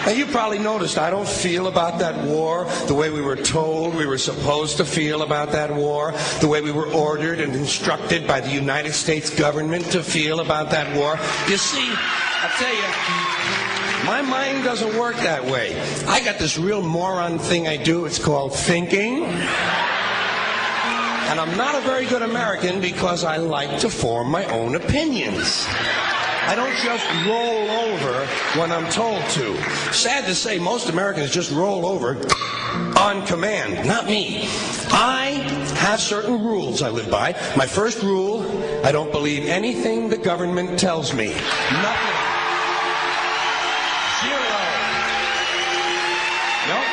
Now, you probably noticed I don't feel about that war the way we were told we were supposed to feel about that war, the way we were ordered and instructed by the United States government to feel about that war. You see, I'll tell you, my mind doesn't work that way. I got this real moron thing I do. It's called thinking. And I'm not a very good American because I like to form my own opinions. I don't just roll over when I'm told to. Sad to say, most Americans just roll over on command. Not me. I have certain rules I live by. My first rule, I don't believe anything the government tells me. Nothing. Zero. Nope.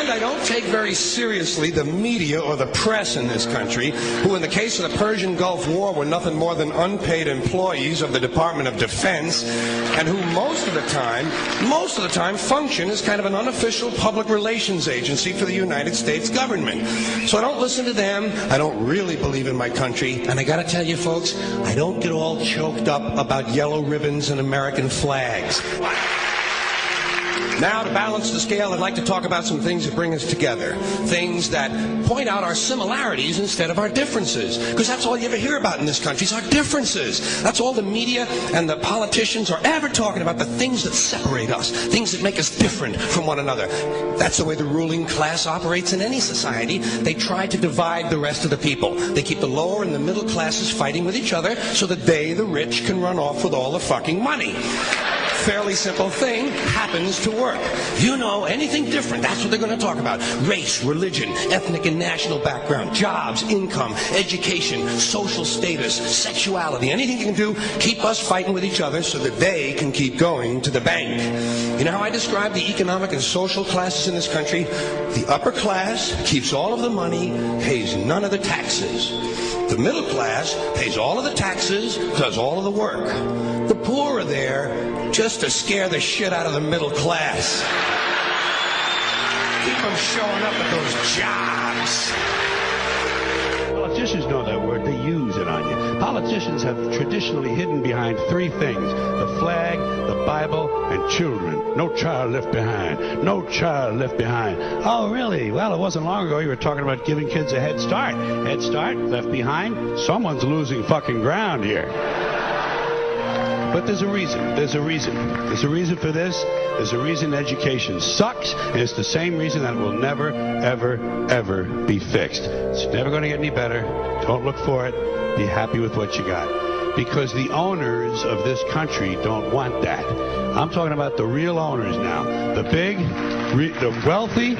I don't take very seriously the media or the press in this country, who in the case of the Persian Gulf War were nothing more than unpaid employees of the Department of Defense, and who most of the time function as kind of an unofficial public relations agency for the United States government. So I don't listen to them. I don't really believe in my country. And I gotta tell you folks, I don't get all choked up about yellow ribbons and American flags. Now, to balance the scale, I'd like to talk about some things that bring us together. Things that point out our similarities instead of our differences. Because that's all you ever hear about in this country is our differences. That's all the media and the politicians are ever talking about, the things that separate us, things that make us different from one another. That's the way the ruling class operates in any society. They try to divide the rest of the people. They keep the lower and the middle classes fighting with each other so that they, the rich, can run off with all the fucking money. Fairly simple thing happens to work. You know, anything different, that's what they're going to talk about. Race, religion, ethnic and national background, jobs, income, education, social status, sexuality, anything you can do, keep us fighting with each other so that they can keep going to the bank. You know how I describe the economic and social classes in this country? The upper class keeps all of the money, pays none of the taxes. The middle class pays all of the taxes, does all of the work. The poor are there just to scare the shit out of the middle class. Keep them showing up at those jobs. Politicians know that word. They use it on you. Politicians have traditionally hidden behind three things: the flag, the Bible, and children. No child left behind. No child left behind. Oh, really? Well, it wasn't long ago you were talking about giving kids a head start. Head start, left behind. Someone's losing fucking ground here. But there's a reason. There's a reason. There's a reason for this. There's a reason education sucks, and it's the same reason that it will never, ever, ever be fixed. It's never going to get any better. Don't look for it. Be happy with what you got. Because the owners of this country don't want that. I'm talking about the real owners now. The big, the wealthy,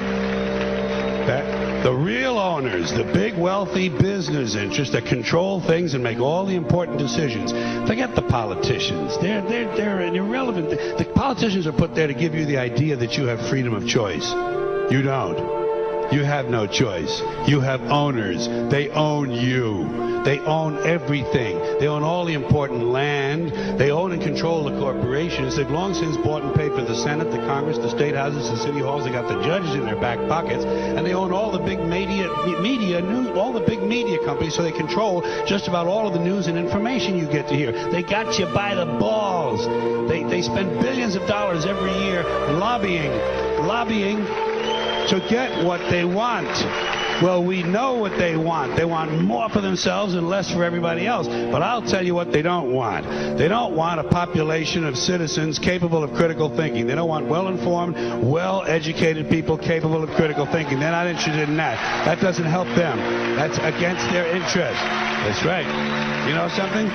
the real owners, the big wealthy business interests that control things and make all the important decisions. Forget the politicians. They're irrelevant. The politicians are put there to give you the idea that you have freedom of choice. You don't. You have no choice. You have owners. They own you. They own everything. They own all the important land. They own and control the corporations. They've long since bought and paid for the Senate, the Congress, the state houses, the city halls. They got the judges in their back pockets, and they own all the big media news, all the big media companies. So they control just about all of the news and information you get to hear. They got you by the balls. They spend billions of dollars every year lobbying to get what they want. Well, we know what they want. They want more for themselves and less for everybody else. But I'll tell you what they don't want. They don't want a population of citizens capable of critical thinking. They don't want well-informed, well-educated people capable of critical thinking. They're not interested in that. That doesn't help them. That's against their interest. That's right. You know something?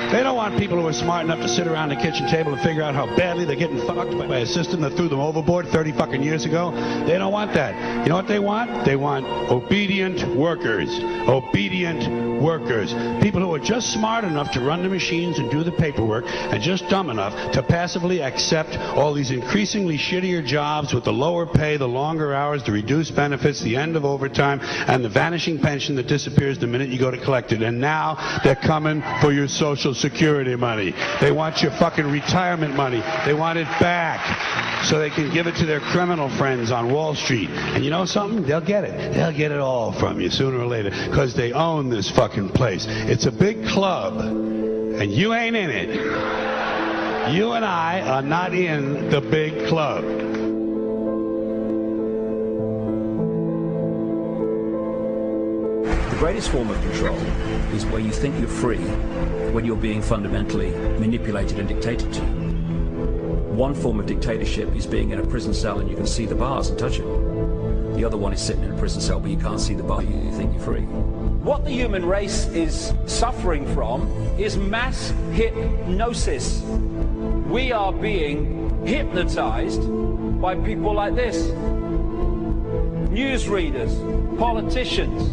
They don't want people who are smart enough to sit around the kitchen table and figure out how badly they're getting fucked by a system that threw them overboard 30 fucking years ago. They don't want that. You know what they want? They want obedient workers. Obedient workers. People who are just smart enough to run the machines and do the paperwork, and just dumb enough to passively accept all these increasingly shittier jobs with the lower pay, the longer hours, the reduced benefits, the end of overtime, and the vanishing pension that disappears the minute you go to collect it. And now they're coming for your Social Social Security money. They want your fucking retirement money. They want it back so they can give it to their criminal friends on Wall Street. And you know something? They'll get it. They'll get it all from you sooner or later because they own this fucking place. It's a big club, and you ain't in it. You and I are not in the big club. The greatest form of control is where you think you're free when you're being fundamentally manipulated and dictated to. One form of dictatorship is being in a prison cell and you can see the bars and touch them. The other one is sitting in a prison cell but you can't see the bar, you think you're free. What the human race is suffering from is mass hypnosis. We are being hypnotized by people like this. Newsreaders, politicians,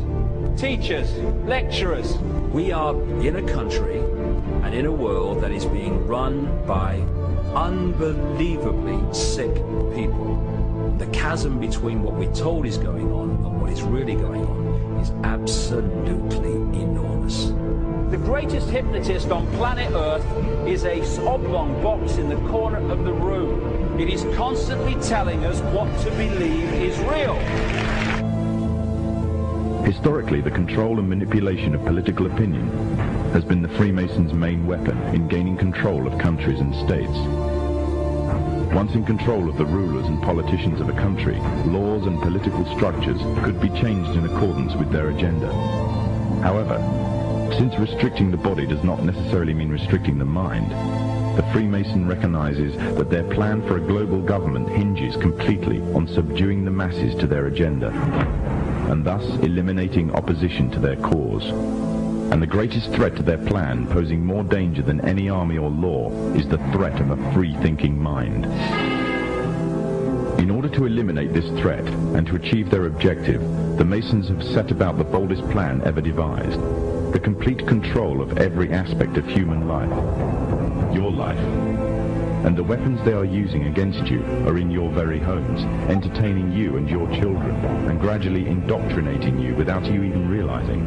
teachers, lecturers. We are in a country and in a world that is being run by unbelievably sick people. The chasm between what we're told is going on and what is really going on is absolutely enormous. The greatest hypnotist on planet Earth is a oblong box in the corner of the room. It is constantly telling us what to believe is real. Historically, the control and manipulation of political opinion has been the Freemasons' main weapon in gaining control of countries and states. Once in control of the rulers and politicians of a country, laws and political structures could be changed in accordance with their agenda. However, since restricting the body does not necessarily mean restricting the mind, the Freemason recognizes that their plan for a global government hinges completely on subduing the masses to their agenda, and thus eliminating opposition to their cause. And the greatest threat to their plan, posing more danger than any army or law, is the threat of a free-thinking mind. In order to eliminate this threat and to achieve their objective, the Masons have set about the boldest plan ever devised: the complete control of every aspect of human life, your life. And the weapons they are using against you are in your very homes, entertaining you and your children, and gradually indoctrinating you without you even realizing.